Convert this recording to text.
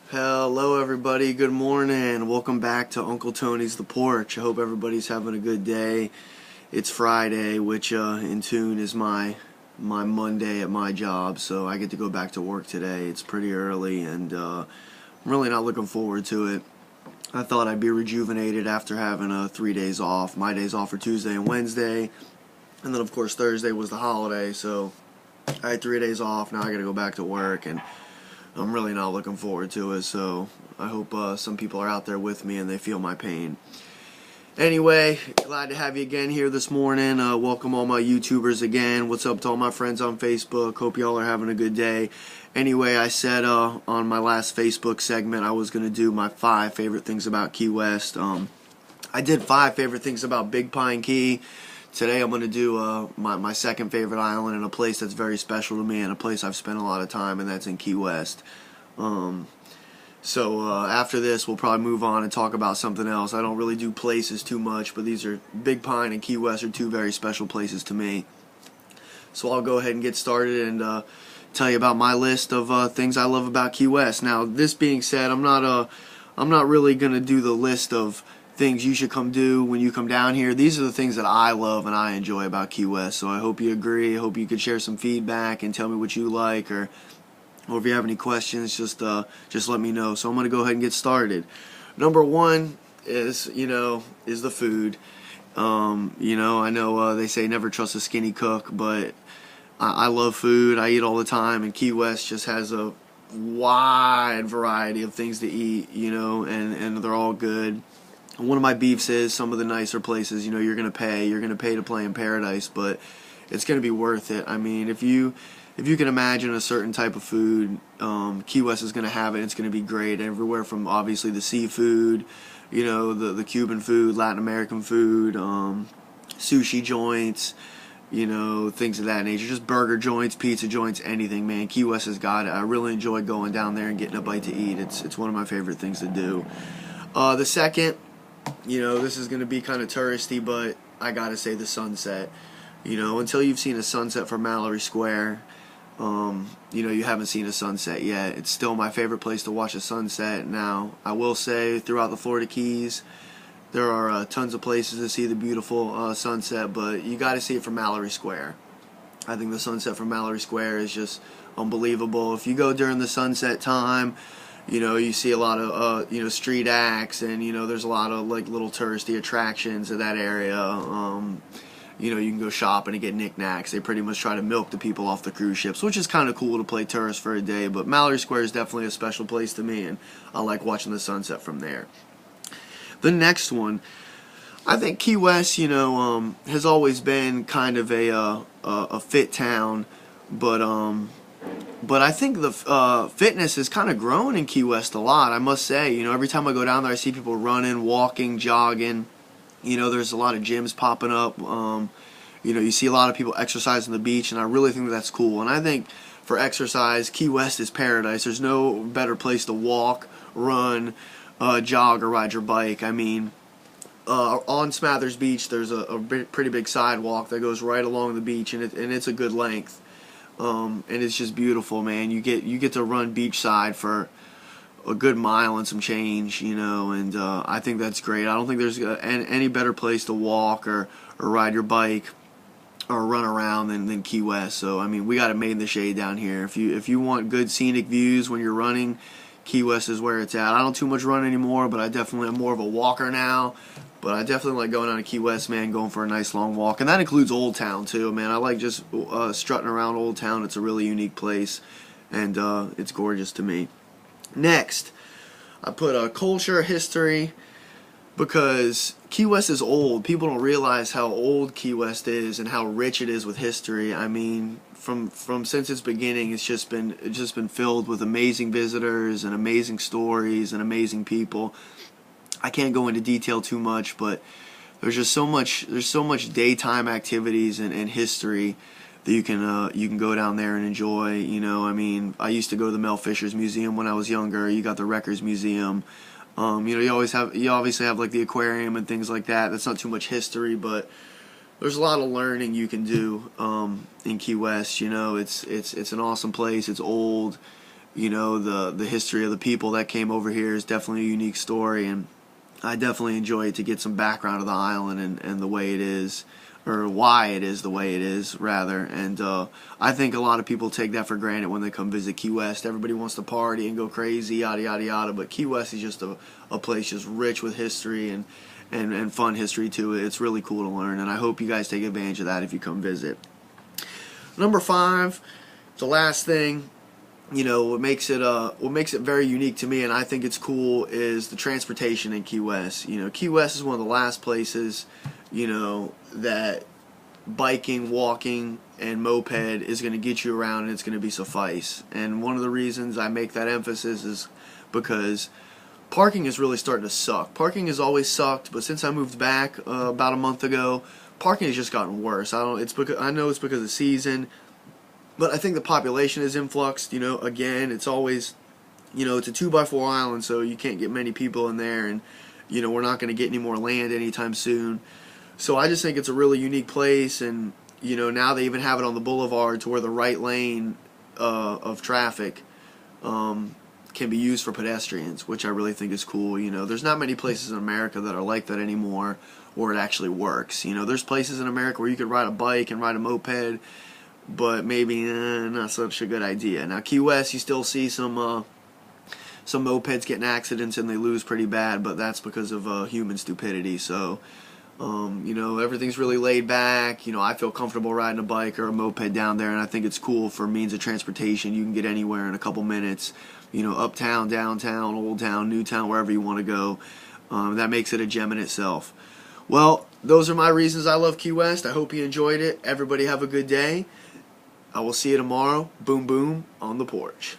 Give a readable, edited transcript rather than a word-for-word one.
Hello everybody, good morning. Welcome back to Uncle Tony's The Porch. I hope everybody's having a good day. It's Friday, which in tune is my Monday at my job, so I get to go back to work today. It's pretty early and I'm really not looking forward to it. I thought I'd be rejuvenated after having 3 days off. My days off are Tuesday and Wednesday, and then of course Thursday was the holiday, so I had 3 days off. Now I gotta go back to work and I'm really not looking forward to it, so I hope some people are out there with me and they feel my pain. Anyway, glad to have you again here this morning. Welcome all my YouTubers again. What's up to all my friends on Facebook? Hope y'all are having a good day. Anyway, I said on my last Facebook segment I was going to do my 5 favorite things about Key West. I did 5 favorite things about Big Pine Key. Today I'm going to do my second favorite island and a place that's very special to me and a place I've spent a lot of time, and that's in Key West. So after this we'll probably move on and talk about something else. I don't really do places too much, but these are Big Pine and Key West are 2 very special places to me. So I'll go ahead and get started and tell you about my list of things I love about Key West. Now, this being said, I'm not really going to do the list of things you should come do when you come down here. These are the things that I love and I enjoy about Key West, so I hope you agree. I hope you could share some feedback and tell me what you like, or if you have any questions, just let me know. So I'm going to go ahead and get started. Number 1 is the food. I know they say never trust a skinny cook, but I love food. I eat all the time, and Key West just has a wide variety of things to eat, and they're all good. One of my beefs is some of the nicer places, you're going to pay to play in paradise, but it's going to be worth it. I mean, if you can imagine a certain type of food, Key West is going to have it. It's going to be great everywhere, from obviously the seafood, the Cuban food, Latin American food, sushi joints, things of that nature. Just burger joints, pizza joints, anything, man. Key West has got it. I really enjoy going down there and getting a bite to eat. It's one of my favorite things to do. The second, this is going to be kind of touristy, but I gotta say the sunset. Until you've seen a sunset from Mallory Square, you haven't seen a sunset yet. It's still my favorite place to watch a sunset. Now, I will say, throughout the Florida Keys, there are tons of places to see the beautiful sunset, but you gotta see it from Mallory Square. I think the sunset from Mallory Square is just unbelievable. If you go during the sunset time, you see a lot of street acts, and there's a lot of like little touristy attractions in that area. You can go shopping and get knickknacks. They pretty much try to milk the people off the cruise ships, which is kind of cool to play tourist for a day. But Mallory Square is definitely a special place to me, and I like watching the sunset from there. The next one, I think Key West, has always been kind of a fit town, but I think the fitness has kind of grown in Key West a lot, I must say. Every time I go down there, I see people running, walking, jogging. There's a lot of gyms popping up. You see a lot of people exercising on the beach, and I really think that's cool. And I think for exercise, Key West is paradise. There's no better place to walk, run, jog, or ride your bike. I mean, on Smathers Beach, there's a pretty big sidewalk that goes right along the beach, and it's a good length. And it's just beautiful, man. You get to run beachside for a good mile and some change, and I think that's great. I don't think there's any better place to walk or ride your bike or run around than Key West. So I mean, we got it made in the shade down here. If you want good scenic views when you're running, Key West is where it's at. I don't too much run anymore, but I definitely am more of a walker now. But I definitely like going down to Key West, man, going for a nice long walk. And that includes Old Town, too, man. I like just strutting around Old Town. It's a really unique place, and it's gorgeous to me. Next, I put culture, history, because Key West is old. People don't realize how old Key West is and how rich it is with history. I mean, from since its beginning, it's just been filled with amazing visitors and amazing stories and amazing people. I can't go into detail too much, but there's so much daytime activities and history that you can go down there and enjoy. I mean, I used to go to the Mel Fisher's Museum when I was younger. You got the Wreckers Museum. You obviously have like the aquarium and things like that. That's not too much history, but there's a lot of learning you can do in Key West. It's an awesome place. It's old. the history of the people that came over here is definitely a unique story, and I definitely enjoy it to get some background of the island and the way it is, or why it is the way it is, rather. And I think a lot of people take that for granted when they come visit Key West. Everybody wants to party and go crazy, yada, yada, yada. But Key West is just a place just rich with history and fun history to it. It's really cool to learn, and I hope you guys take advantage of that if you come visit. Number 5, the last thing, what makes it very unique to me, and I think it's cool, is the transportation in Key West. Key West is one of the last places, that biking, walking, and moped is going to get you around, and it's going to be suffice. And one of the reasons I make that emphasis is because parking is really starting to suck. Parking has always sucked, but since I moved back about a month ago, parking has just gotten worse. I know it's because of season, but I think the population is influxed. Again, it's always, it's a 2x4 island, so you can't get many people in there, and we're not going to get any more land anytime soon. So I just think it's a really unique place, and now they even have it on the boulevard to where the right lane of traffic can be used for pedestrians, which I really think is cool. There's not many places in America that are like that anymore, or it actually works. There's places in America where you could ride a bike and ride a moped, but maybe not such a good idea. Now, Key West, you still see some mopeds getting accidents and they lose pretty bad, but that's because of human stupidity. So, everything's really laid back. I feel comfortable riding a bike or a moped down there, and I think it's cool for means of transportation. You can get anywhere in a couple minutes, uptown, downtown, old town, new town, wherever you want to go. That makes it a gem in itself. Well, those are my reasons I love Key West. I hope you enjoyed it. Everybody have a good day. I will see you tomorrow. Boom, boom, on the porch.